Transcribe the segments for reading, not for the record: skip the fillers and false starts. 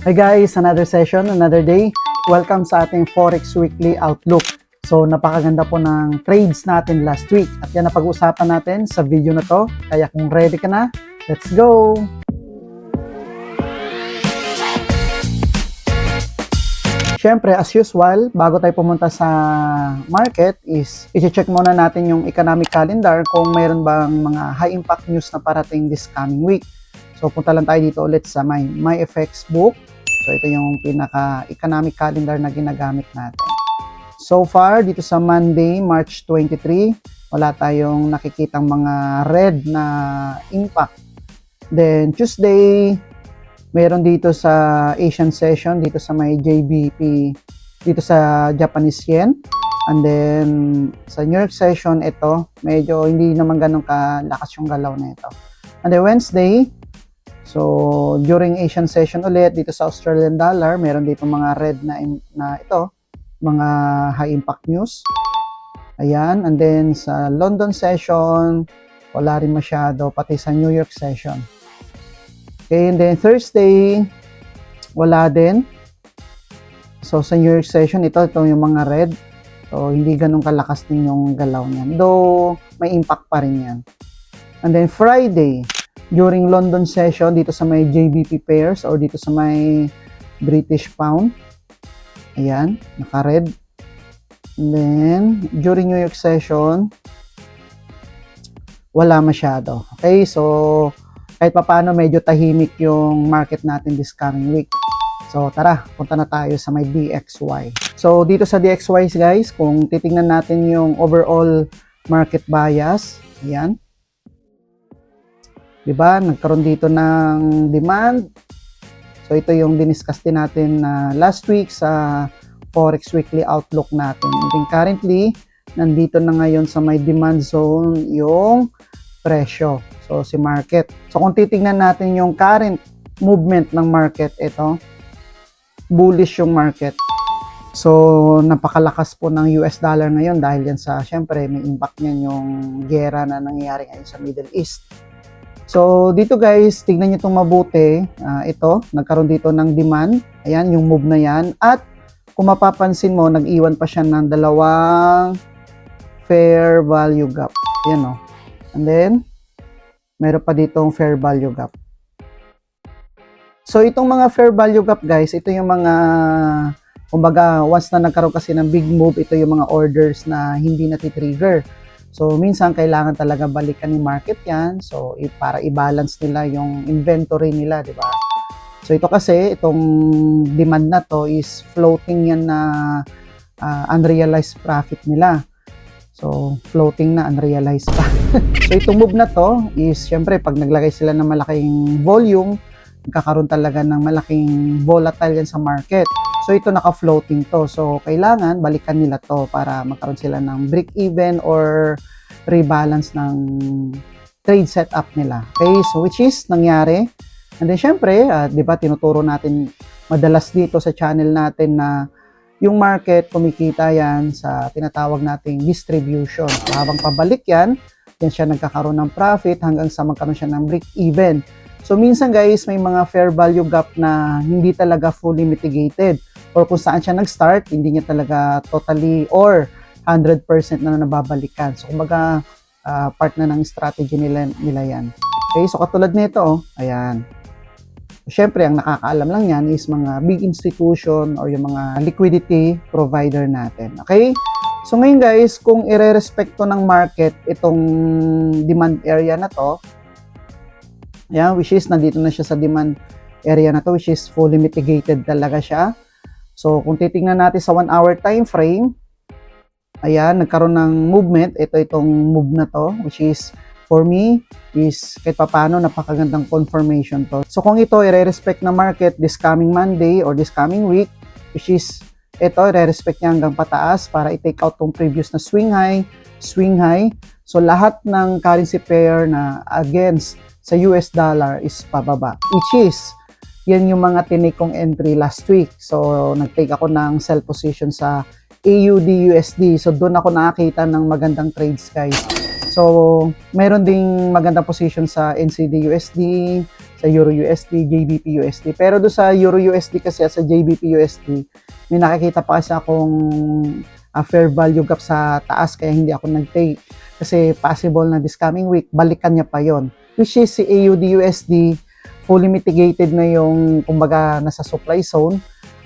Hi guys, another session, another day. Welcome sa ating Forex Weekly Outlook. So napakaganda po ng trades natin last week at yan na pag-uusapan natin sa video na to. Kaya kung ready ka na, let's go! Siyempre, as usual, bago tayo pumunta sa market is i-check muna natin yung economic calendar kung mayroon bang mga high impact news na parating this coming week. So punta lang tayo dito ulit sa my FX book. So ito yung pinaka-economic calendar na ginagamit natin. So far, dito sa Monday, March 23, wala tayong nakikitang mga red na impact. Then Tuesday, meron dito sa Asian session, dito sa may JBP, dito sa Japanese yen. And then sa New York session, ito, medyo hindi naman ganun kalakas yung galaw na ito. And then Wednesday, so, during Asian session ulit, dito sa Australian dollar, meron dito mga red na ito, mga high impact news. Ayan, and then sa London session, wala rin masyado, pati sa New York session. Okay, and then Thursday, wala din. So, sa New York session, ito yung mga red. So, hindi ganun kalakas din yung galaw niyan. Though, may impact pa rin yan. And then Friday, during London session, dito sa may JBP pairs or dito sa may British pound. Ayan, naka-red. And then, during New York session, wala masyado. Okay, so, kahit papaano medyo tahimik yung market natin this coming week. So, tara, punta na tayo sa may DXY. So, dito sa DXY guys, kung titingnan natin yung overall market bias, ayan. Diba? Nagkaroon dito ng demand. So, ito yung diniscuss din natin last week sa Forex Weekly Outlook natin. And currently, nandito na ngayon sa may demand zone yung presyo. So, si market. So, kung titingnan natin yung current movement ng market, ito, bullish yung market. So, napakalakas po ng US dollar ngayon dahil yan sa, syempre, may impact niyan yung gera na nangyayari ngayon sa Middle East. So, dito guys, tignan nyo itong mabuti. Ito, nagkaroon dito ng demand. Ayan, yung move na yan. At, kung mapapansin mo, nag-iwan pa siya ng dalawang fair value gap. Ayan o. And then, meron pa ditong fair value gap. So, itong mga fair value gap guys, ito yung mga, kumbaga, once na nagkaroon kasi ng big move, ito yung mga orders na hindi natitrigger. So, minsan kailangan talaga balikan ni market yan. So, para i-balance nila yung inventory nila, di ba? So, ito kasi, itong demand na to is floating yan na unrealized profit nila. So, floating na, unrealized pa. So, itong move na to is, syempre, pag naglagay sila ng malaking volume, magkakaroon talaga ng malaking volatile yan sa market. So, ito naka-floating to. So, kailangan balikan nila to para magkaroon sila ng break-even or rebalance ng trade setup nila. Okay, so which is nangyari. And then, syempre, di ba, tinuturo natin madalas dito sa channel natin na yung market, kumikita yan sa tinatawag nating distribution. So, habang pabalik yan siya nagkakaroon ng profit hanggang sa magkaroon siya ng break-even. So, minsan guys, may mga fair value gap na hindi talaga fully mitigated. Or kung saan siya nag-start, hindi niya talaga totally or 100% na nababalikan. So, kumbaga, part na ng strategy nila yan. Okay, so katulad nito, ayan. Siyempre, ang nakakaalam lang yan is mga big institution or yung mga liquidity provider natin. Okay? So, ngayon guys, kung ire-respecto ng market itong demand area na to, yeah, which is nandito na siya sa demand area na to, which is fully mitigated talaga siya. So, kung titingnan natin sa 1 hour time frame, ayan, nagkaroon ng movement. Itong move na to, which is, for me, is kahit paano napakagandang confirmation to. So, kung ito i-respect na market this coming Monday or this coming week, which is, ito, i-respect niya hanggang pataas para i-take out tong previous na swing high. So, lahat ng currency pair na against sa US dollar is pababa, which is, yan yung mga tinake kong entry last week. So, nag-take ako ng sell position sa AUD USD. So, doon ako nakakita ng magandang trades, guys. So, meron ding magandang position sa NCD USD, sa Euro USD, JBP USD. Pero do sa Euro USD kasi at sa JBP USD, may nakikita pa kasi akong fair value gap sa taas kaya hindi ako nag-take. Kasi possible na this coming week, balikan niya pa yon. Which is si AUD USD, fully mitigated na yung, kumbaga, nasa supply zone.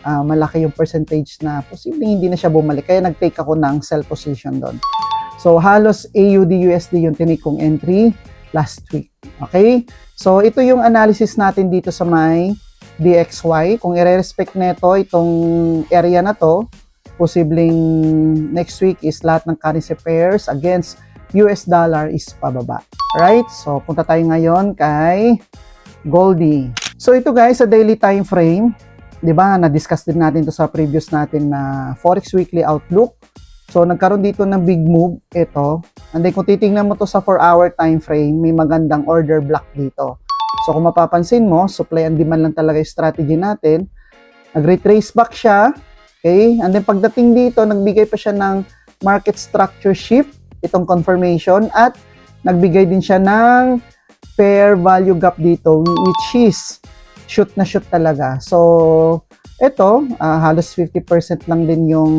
Malaki yung percentage na posibleng hindi na siya bumalik. Kaya nag-take ako ng sell position doon. So, halos AUD USD yung tinake kong entry last week. Okay? So, ito yung analysis natin dito sa may DXY. Kung i-respect nito itong area na to, posibleng next week is lahat ng currency pairs against US dollar is pababa. Right? So, punta tayo ngayon kay Goldie. So, ito guys, sa daily time frame, di ba, na-discuss din natin to sa previous natin na Forex Weekly Outlook. So, nagkaroon dito ng big move, ito. And then, kung titingnan mo to sa 4-hour time frame, may magandang order block dito. So, kung mapapansin mo, supply and demand lang talaga yung strategy natin. Nag-retrace back siya. Okay? And then, pagdating dito, nagbigay pa siya ng market structure shift, itong confirmation, at nagbigay din siya ng fair value gap dito, which is shoot na shoot talaga. So, ito, halos 50% lang din yung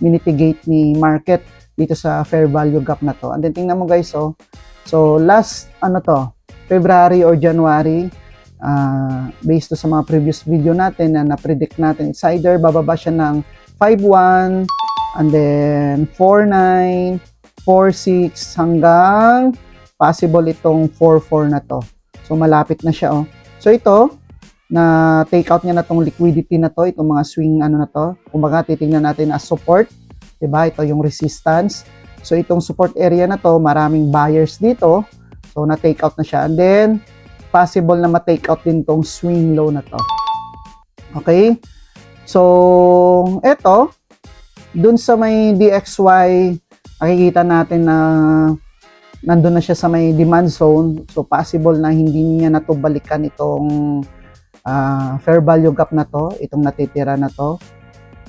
minitigate ni market dito sa fair value gap na to. And then, tingnan mo guys, oh. So, last, February or January, based to sa mga previous video natin na na-predict natin, it's either bababa siya ng 5.1, and then 4.9, 4.6, hanggang possible itong 4.4 na to. So, malapit na siya, oh. So, ito, na take out niya na tong liquidity na to, itong mga swing na to. Kumbaga, titingnan natin as support, 'di ba? Ito yung resistance. So itong support area na to, maraming buyers dito. So na take out na siya. And then possible na ma-take out din tong swing low na to. Okay? So ito, dun sa may DXY, makikita natin na nandun na siya sa may demand zone. So possible na hindi niya na to balikan itong fair value gap na to, itong natitira na to.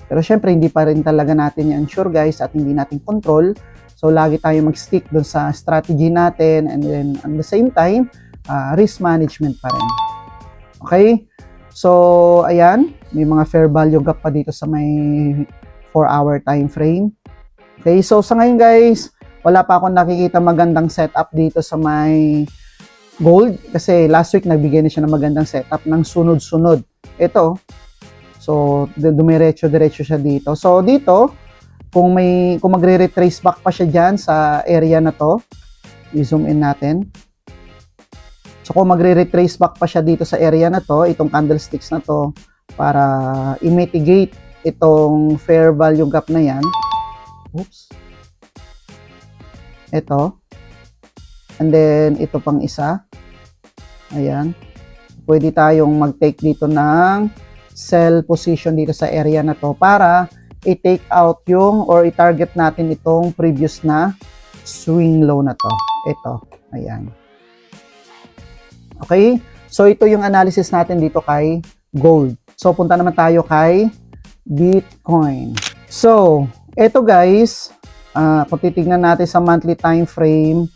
Pero syempre, hindi pa rin talaga natin yan sure guys at hindi natin control. So, lagi tayo mag-stick dun sa strategy natin and then at the same time, risk management pa rin. Okay? So, ayan, may mga fair value gap pa dito sa may 4-hour time frame. Okay? So, sa ngayon guys, wala pa akong nakikita magandang setup dito sa may gold kasi last week nagbigay na siya ng magandang setup ng sunod-sunod. Ito, so dumiretso-diretso siya dito. So dito, kung magre-retrace back pa siya diyan sa area na to, i-zoom in natin. So kung magre-retrace back pa siya dito sa area na to, itong candlesticks na to para i-mitigate itong fair value gap na yan. Oops. Ito. And then, ito pang isa. Ayan. Pwede tayong mag-take dito ng sell position dito sa area na to para i-take out yung or i-target natin itong previous na swing low na to. Ito. Ayan. Okay? So, ito yung analysis natin dito kay gold. So, punta naman tayo kay Bitcoin. So, ito guys, kung titignan natin sa monthly time frame,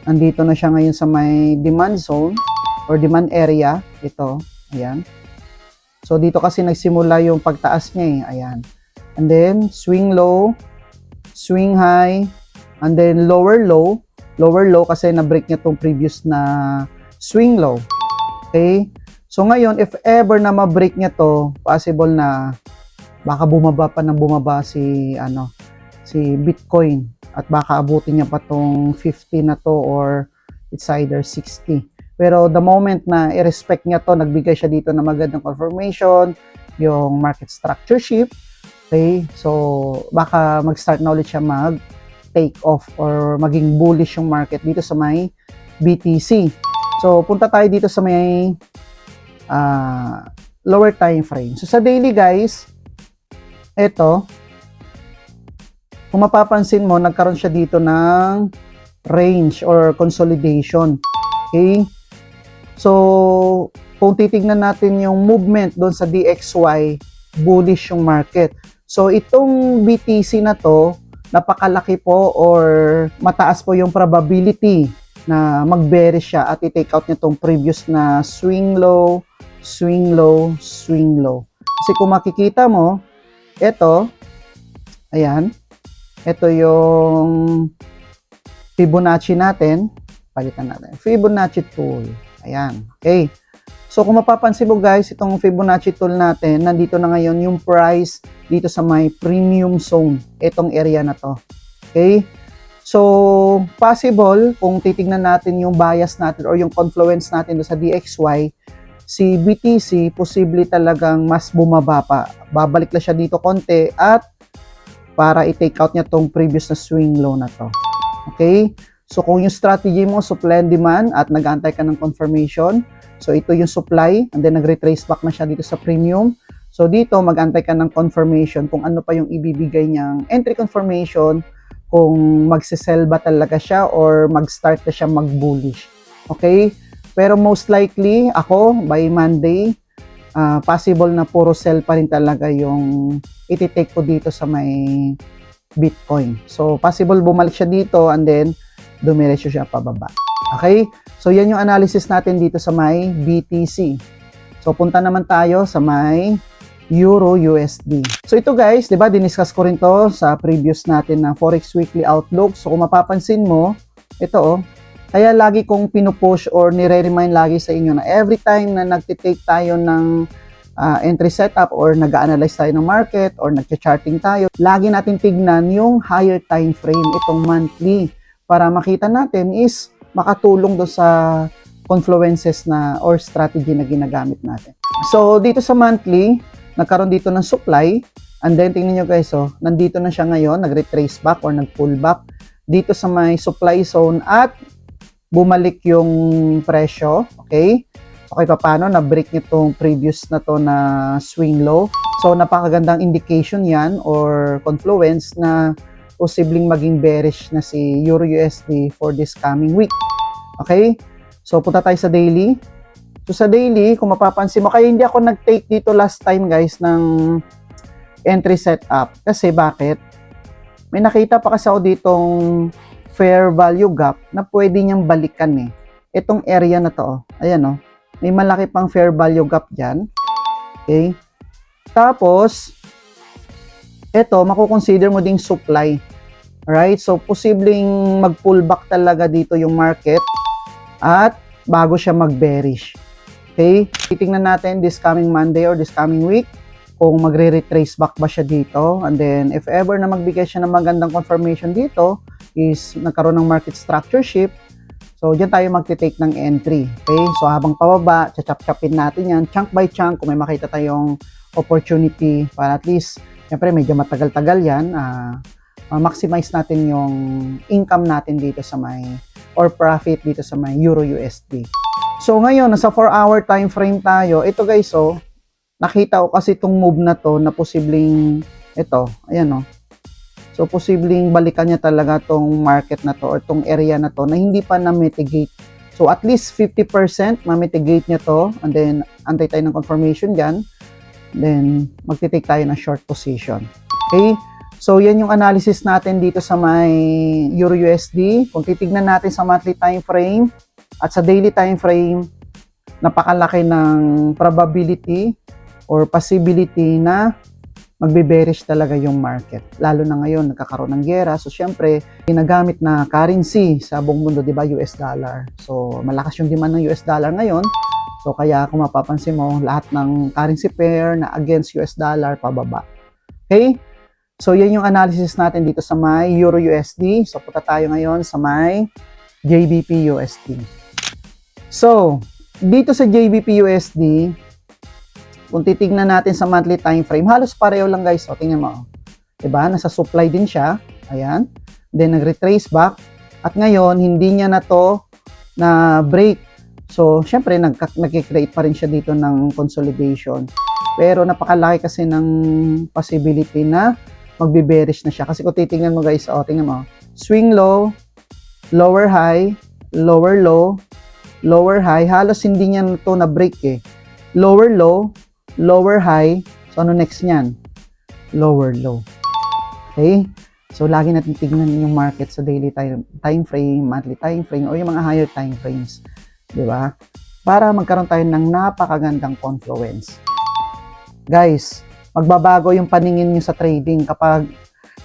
andito na siya ngayon sa may demand zone or demand area. Ito, ayan. So, dito kasi nagsimula yung pagtaas niya eh. Ayan. And then, swing low, swing high, and then lower low. Lower low kasi na-break niya tong previous na swing low. Okay? So, ngayon, if ever na ma-break niya to, possible na baka bumaba pa ng bumaba si Bitcoin. At baka abutin niya pa tong 50 na to or it's either 60. Pero the moment na i-respect niya to, nagbigay siya dito na magandang confirmation, yung market structure shift, okay? So, baka mag-start na ulit siya mag-take off or maging bullish yung market dito sa may BTC. So, punta tayo dito sa may lower time frame. So, sa daily guys, ito, kung mapapansin mo, nagkaroon siya dito ng range or consolidation. Okay? So, kung titignan natin yung movement doon sa DXY, bullish yung market. So, itong BTC na to, napakalaki po or mataas po yung probability na mag-bearish siya at i-take out niya tong previous na swing low, swing low, swing low. Kasi kung makikita mo, ito, ayan, ito yung Fibonacci natin. Palitan natin. Fibonacci tool. Ayan. Okay. So, kung mapapansin mo guys, itong Fibonacci tool natin, nandito na ngayon yung price dito sa may premium zone. Itong area na to. Okay. So, possible, kung titignan natin yung bias natin or yung confluence natin sa DXY, si BTC, posible talagang mas bumaba pa. Babalik na siya dito konti at para i-take out niya tong previous na swing low na to. Okay? So, kung yung strategy mo, supply and demand at nag-aantay ka ng confirmation, so ito yung supply and then nag-retrace back na siya dito sa premium. So, dito mag-aantay ka ng confirmation kung ano pa yung ibibigay niyang entry confirmation, kung magsisell ba talaga siya or mag-start na siya mag-bullish. Okay? Pero most likely, ako, by Monday, possible na puro sell pa rin talaga yung iti-take ko dito sa may Bitcoin. So, possible bumalik siya dito and then dumiretso siya pababa. Okay? So, yan yung analysis natin dito sa may BTC. So, punta naman tayo sa may Euro USD. So, ito guys, di ba, diniscuss ko rin to sa previous natin na Forex Weekly Outlook. So, kung mapapansin mo, ito oh, kaya lagi kong pinupush or nire-remind lagi sa inyo na every time na nagtitake tayo ng entry setup or nag-analyze tayo ng market or nag-charting tayo, lagi natin tignan yung higher time frame, itong monthly, para makita natin is makatulong do sa confluences na or strategy na ginagamit natin. So, dito sa monthly, nagkaroon dito ng supply, and then tingnan nyo guys, oh, nandito na siya ngayon, nag-retrace back or nag-pull back dito sa may supply zone at bumalik yung presyo, okay? Okay, paano? Na-break niya itong previous na to na swing low. So, napakagandang indication yan or confluence na posibleng maging bearish na si Euro USD for this coming week. Okay? So, punta tayo sa daily. So, sa daily, kung mapapansin mo, kaya hindi ako nag-take dito last time guys ng entry setup. Kasi bakit? May nakita pa kasi ako ditong fair value gap na pwede niyang balikan eh. Itong area na to, ayan oh, may malaki pang fair value gap dyan. Okay? Tapos, ito, makukonsider mo ding supply. Alright? So, posibleng mag-pull back talaga dito yung market at bago siya mag-bearish. Okay? Titingnan natin this coming Monday or this coming week kung magre-retrace back ba siya dito. And then, if ever na magbigay siya ng magandang confirmation dito, is nagkaroon ng market structure shift, so dyan tayo magte-take ng entry. Okay? So, habang pababa, chachap-chapin natin yan, chunk by chunk, kung may makita tayong opportunity para at least, syempre medyo matagal-tagal yan, maximize natin yung income natin dito sa may, or profit dito sa may Euro USD. So, ngayon, nasa 4-hour time frame tayo. Ito guys, oh, nakita ko kasi itong move na to na posibleng, ito, ayan oh. So, posibleng balikan niya talaga tong market na to or tong area na to na hindi pa na-mitigate. So, at least 50% ma-mitigate niya to and then antay tayo ng confirmation dyan. Then, magti-take tayo ng short position. Okay? So, yan yung analysis natin dito sa may Euro USD. Kung titignan natin sa monthly time frame at sa daily time frame, napakalaki ng probability or possibility na magbe-bearish talaga yung market. Lalo na ngayon, nagkakaroon ng giyera. So, syempre, ginagamit na currency sa buong mundo, di ba, US dollar. So, malakas yung demand ng US dollar ngayon. So, kaya kung mapapansin mo, lahat ng currency pair na against US dollar, pababa. Okay? So, yan yung analysis natin dito sa may Euro USD. So, punta tayo ngayon sa may JBP USD. So, dito sa JBP USD, kung titignan natin sa monthly time frame, halos pareho lang guys. O, tingnan mo. Diba? Nasa supply din siya. Ayan. Then, nag-retrace back. At ngayon, hindi niya na to na break. So, syempre, nag-create pa rin siya dito ng consolidation. Pero, napakalaki kasi ng possibility na magbe-bearish na siya. Kasi kung titingnan mo guys, o, tingnan mo. Swing low, lower high, lower low, lower high. Halos hindi niya na to na break eh. Lower low, lower high. So, ano next niyan? Lower low. Okay? So, lagi natin tignan yung market sa daily time frame, monthly time frame, o yung mga higher time frames. Di ba? Para magkaroon tayo ng napakagandang confluence. Guys, magbabago yung paningin nyo sa trading kapag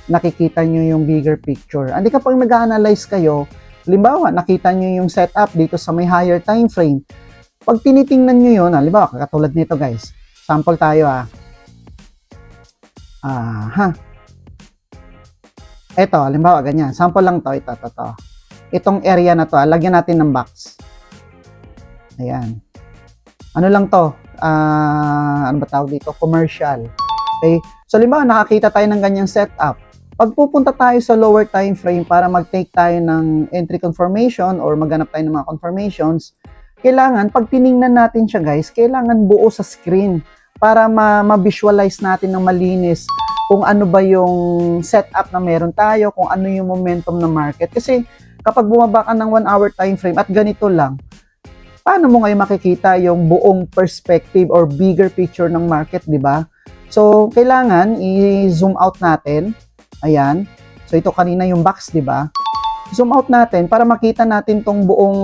nakikita nyo yung bigger picture. Hindi kapag nag-analyze kayo, halimbawa, nakita nyo yung setup dito sa may higher time frame. Pag tinitingnan nyo yun, halimbawa, katulad nito guys, sample tayo Ito, halimbawa, ganyan. Sample lang to, ito. Itong area na to, lagyan natin ng box. Ayan. Ano lang to? Ano ba tawag dito? Commercial. Okay? So, halimbawa, nakakita tayo ng ganyang setup. Pag pupunta tayo sa lower time frame para mag-take tayo ng entry confirmation or maghanap tayo ng mga confirmations, kailangan, pag tiningnan natin siya guys, kailangan buo sa screen para ma-visualize natin ng malinis kung ano ba yung setup na meron tayo, kung ano yung momentum ng market. Kasi kapag bumaba ka ng 1 hour time frame at ganito lang, paano mo ngayon makikita yung buong perspective or bigger picture ng market, di ba? So, kailangan i-zoom out natin. Ayan. So, ito kanina yung box, di ba? Zoom out natin para makita natin tong buong,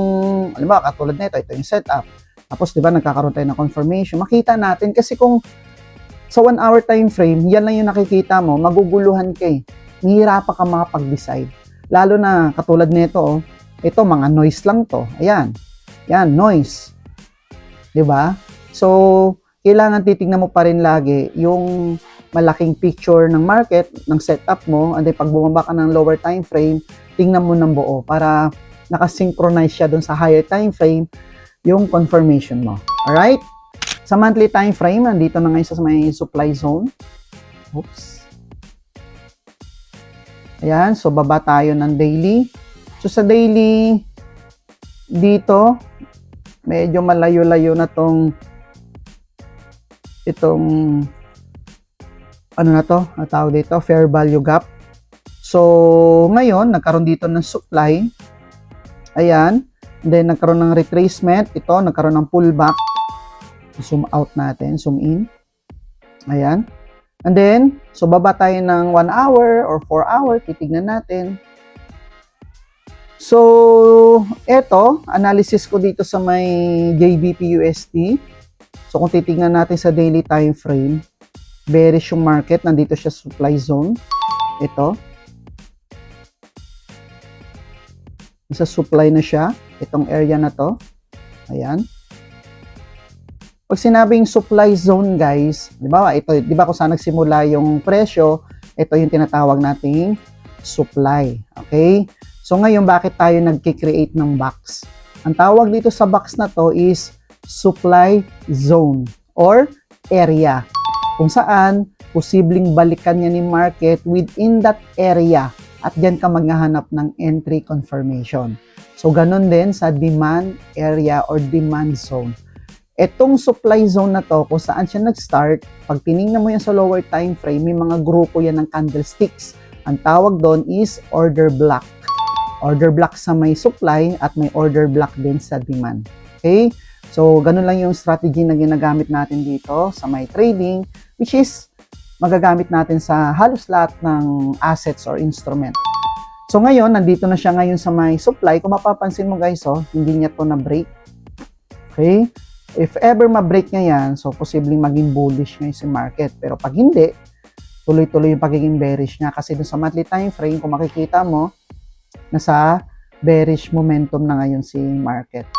alam ba, katulad nito, ito yung setup. Tapos, di ba, nagkakaroon tayo ng confirmation. Makita natin kasi kung sa 1 hour time frame, yan lang yung nakikita mo, maguguluhan ka eh. Nahihirapan ka makapag-decide. Lalo na, katulad nito, ito, mga noise lang to. Ayan. Yan, noise. Di ba? So, kailangan titignan mo pa rin lagi yung malaking picture ng market, ng setup mo, and then pag bumaba ka ng lower time frame, tingnan mo ng buo para nakasynchronize siya dun sa higher time frame yung confirmation mo. Alright? Sa monthly time frame, nandito na ngayon sa may supply zone. Oops. Ayan, so baba tayo ng daily. So sa daily, dito, medyo malayo-layo na itong ano na to, tawag dito, fair value gap. So, ngayon, nagkaroon dito ng supply. Ayan. And then, nagkaroon ng retracement. Ito, nagkaroon ng pullback. Zoom out natin, zoom in. Ayan. And then, so baba tayo ng 1 hour or 4 hour, titignan natin. So, eto, analysis ko dito sa may JBP USD. So, kung titignan natin sa daily time frame, bearish yung market, nandito siya supply zone. Ito. Nasa supply na siya, itong area na to. Ayan. Pag sinabing supply zone guys, di ba ito, di ba kung saan nagsimula yung presyo, ito yung tinatawag nating supply. Okay? So ngayon, bakit tayo nagki-create ng box? Ang tawag dito sa box na to is supply zone or area. Kung saan, posibleng balikan niya ni market within that area at diyan ka maghahanap ng entry confirmation. So, ganun din sa demand area or demand zone. Etong supply zone na to, kung saan siya nag-start, pag tinignan mo yan sa lower time frame, may mga grupo yan ng candlesticks. Ang tawag doon is order block. Order block sa may supply at may order block din sa demand. Okay? So, ganun lang yung strategy na ginagamit natin dito sa may trading, which is magagamit natin sa halos lahat ng assets or instrument. So, ngayon, nandito na siya ngayon sa may supply. Kung mapapansin mo guys, hindi niya to na-break. Okay? If ever ma-break niya yan, so posibleng maging bullish ngayon si market. Pero pag hindi, tuloy-tuloy yung pagiging bearish niya. Kasi dun sa monthly time frame, kung makikita mo, nasa bearish momentum na ngayon si market.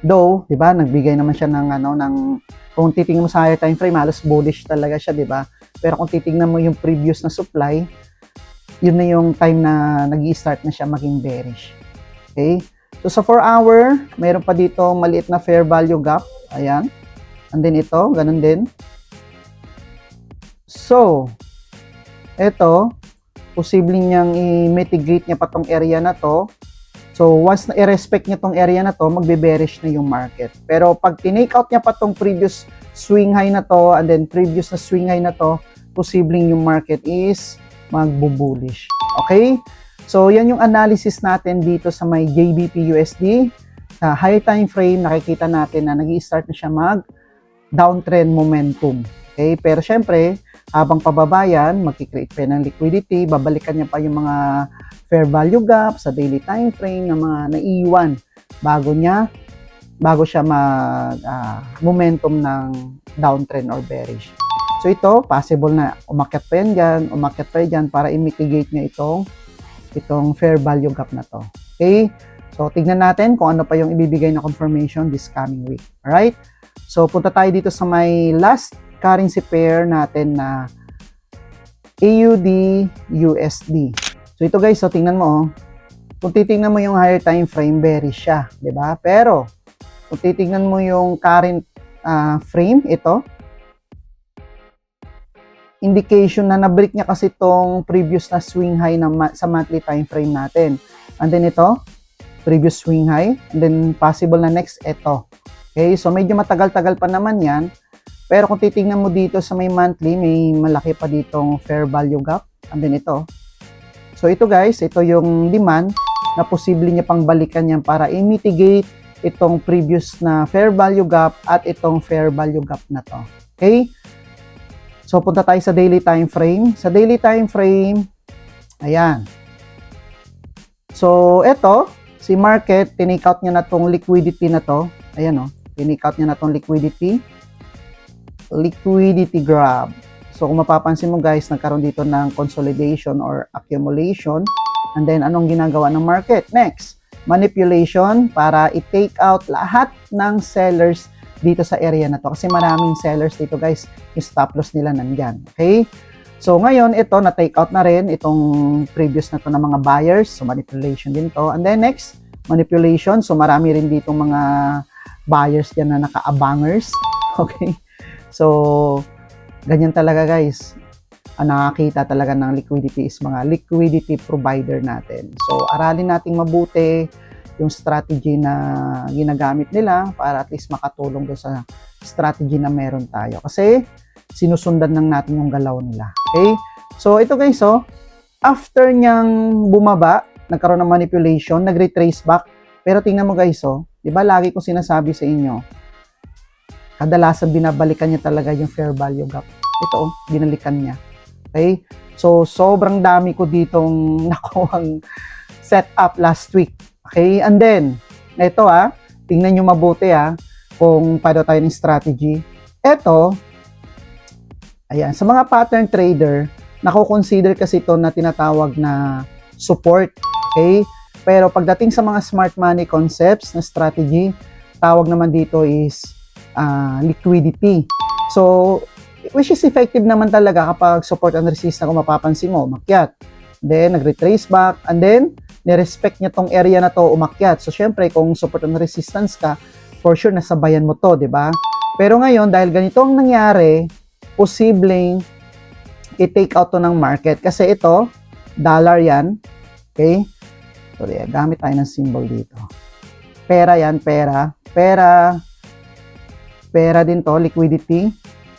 Though, 'di ba, nagbigay naman siya ng kung titingnan mo sa higher time frame, halos bullish talaga siya, 'di ba? Pero kung titingnan mo yung previous na supply, yun na yung time na nag-i-start na siya maging bearish. Okay? So sa 4 hour, mayroon pa dito maliit na fair value gap. Ayan. And then ito, ganun din. So, ito, posibleng niyang i-mitigate niya pa tong area na to. So, once na i-respect niya tong area na to, magbe-bearish na yung market. Pero pag tinake out niya pa tong previous swing high na to, and then previous na swing high na to, posibleng yung market is magbo-bullish. Okay? So, yan yung analysis natin dito sa may JBP USD. Sa high time frame, nakikita natin na nag-i-start na siya mag-downtrend momentum. Okay? Pero syempre, Habang pababa yan, magkikreate pa yan ng liquidity, babalikan niya pa yung mga fair value gap sa daily time frame na mga naiiwan bago siya mag momentum ng downtrend or bearish. So ito, possible na umakyat pa yan dyan, umakyat pa yan para i-mitigate niya itong fair value gap na to. Okay? So tignan natin kung ano pa yung ibibigay na confirmation this coming week. Alright? So punta tayo dito sa may last currency pair natin na AUD USD. So ito guys, so tingnan mo, kung titingnan mo yung higher time frame, bearish siya, 'di ba? Pero kung titingnan mo yung current frame, ito indication na na-break niya kasi itong previous na swing high sa monthly time frame natin. And then ito, previous swing high, and then possible na next ito. Okay, so medyo matagal-tagal pa naman 'yan. Pero kung titingnan mo dito sa may monthly, may malaki pa ditong fair value gap. And then ito. So ito guys, ito yung demand na posible niya pang balikan yan para i-mitigate itong previous na fair value gap at itong fair value gap na to. Okay? So punta tayo sa daily time frame. Sa daily time frame, ayan. So ito, si market, tinake out niya na tong liquidity na to. Ayan o, tinake out niya na tong liquidity grab. So kung mapapansin mo guys, nagkaroon dito ng consolidation or accumulation. And then anong ginagawa ng market? Next, manipulation para i-take out lahat ng sellers dito sa area na to. Kasi maraming sellers dito guys, yung stop loss nila nandyan. Okay? So ngayon, ito na-take out na rin itong previous na to ng mga buyers. So manipulation din to. And then next, manipulation. So marami rin dito mga buyers dyan na naka-abangers. Okay? So, ganyan talaga guys. Ang nakakita talaga ng liquidity is mga liquidity provider natin. So, aralin natin mabuti yung strategy na ginagamit nila para at least makatulong doon sa strategy na meron tayo. Kasi, sinusundan lang natin yung galaw nila. Okay? So, ito guys, after niyang bumaba, nagkaroon ng manipulation, nag-retrace back. Pero tingnan mo guys, di ba lagi ko sinasabi sa inyo, kadalasan binabalikan niya talaga yung fair value gap. Ito, binalikan niya. Okay? So, sobrang dami ko ditong nakuhang setup last week. Okay? And then, ito tingnan nyo mabuti kung paano tayo ng strategy. Ito, ayan, sa mga pattern trader, nako-consider kasi ito na tinatawag na support. Okay? Pero pagdating sa mga smart money concepts na strategy, tawag naman dito is liquidity. So, which is effective naman talaga kapag support and resistance kung mapapansin mo, umakyat. Then, nag-retrace back, and then, nirespect niya tong area na to, umakyat. So, syempre, kung support and resistance ka, for sure, nasabayan mo to, di ba? Pero ngayon, dahil ganito ang nangyari, posibleng i-take out to ng market. Kasi ito, dollar yan. Okay? So, gamit tayo ng symbol dito. Pera yan, pera. Pera din to, liquidity.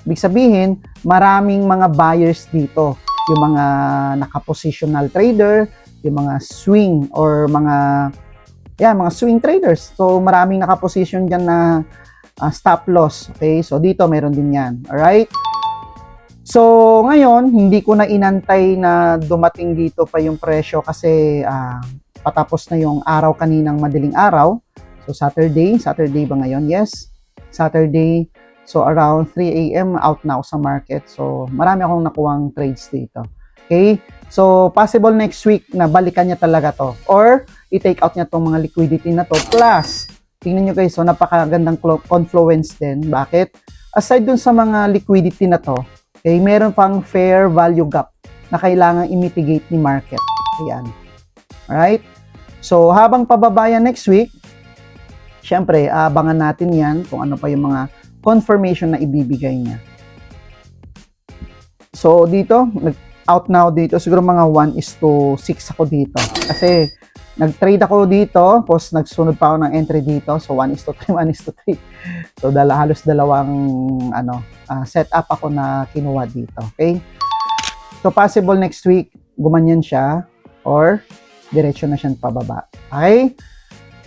Ibig sabihin, maraming mga buyers dito. Yung mga naka-positional trader, yung mga swing or mga swing traders. So, maraming naka-position dyan na stop loss. Okay? So, dito meron din yan. Alright? So, ngayon, hindi ko na inantay na dumating dito pa yung presyo kasi patapos na yung araw kaninang madaling araw. So, Saturday ba ngayon? Yes. Saturday, so around 3 a.m. out na ako sa market. So, marami akong nakuhang trades dito. Okay? So, possible next week na balikan niya talaga to. Or, i-take out niya tong mga liquidity na to. Plus, tingnan nyo guys, so napakagandang confluence din. Bakit? Aside dun sa mga liquidity na to, okay, meron pang fair value gap na kailangan i-mitigate ni market. Ayan. Alright? So, habang pababa yan next week, syempre, abangan natin yan kung ano pa yung mga confirmation na ibibigay niya. So, dito, out now dito, siguro mga 1:6 ako dito. Kasi, nag-trade ako dito, tapos nagsunod pa ako ng entry dito. So, 1:3, 1:3. So, halos dalawang setup ako na kinuha dito. Okay? So, possible next week, gumanyan siya or diretso na siyang pababa. Okay?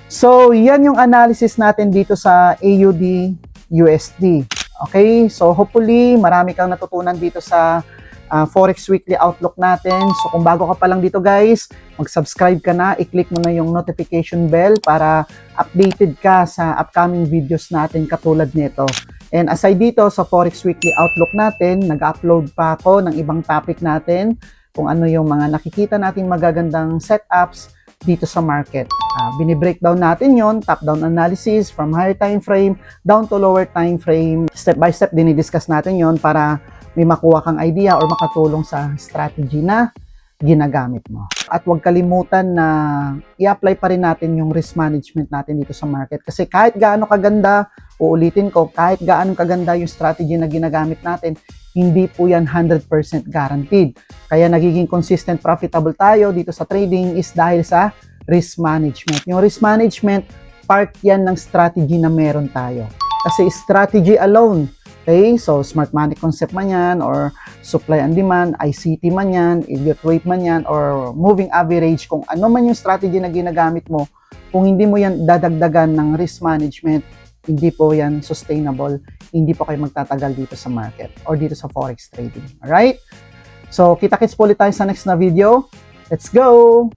So, yan yung analysis natin dito sa AUD USD. Okay? So hopefully, marami kang natutunan dito sa Forex Weekly Outlook natin. So kung bago ka pa lang dito guys, mag-subscribe ka na, i-click mo na yung notification bell para updated ka sa upcoming videos natin katulad nito. And aside dito sa Forex Weekly Outlook natin, nag-upload pa ako ng ibang topic natin kung ano yung mga nakikita nating magagandang setups dito sa market. Bini-breakdown natin yon, top-down analysis from higher time frame down to lower time frame. Step by step dinidiscuss natin yon para may makuha kang idea or makatulong sa strategy na ginagamit mo. At huwag kalimutan na i-apply pa rin natin yung risk management natin dito sa market. Kasi kahit gaano kaganda, uulitin ko, kahit gaano kaganda yung strategy na ginagamit natin, hindi po yan 100% guaranteed. Kaya nagiging consistent profitable tayo dito sa trading is dahil sa risk management. Yung risk management, part yan ng strategy na meron tayo. Kasi strategy alone, okay, so smart money concept man yan, or supply and demand, ICT man yan, idiot rate man yan, or moving average, kung ano man yung strategy na ginagamit mo, kung hindi mo yan dadagdagan ng risk management, hindi po yan sustainable, hindi po kayo magtatagal dito sa market or dito sa forex trading. Alright? So, kita-kits po ulit tayo sa next na video. Let's go!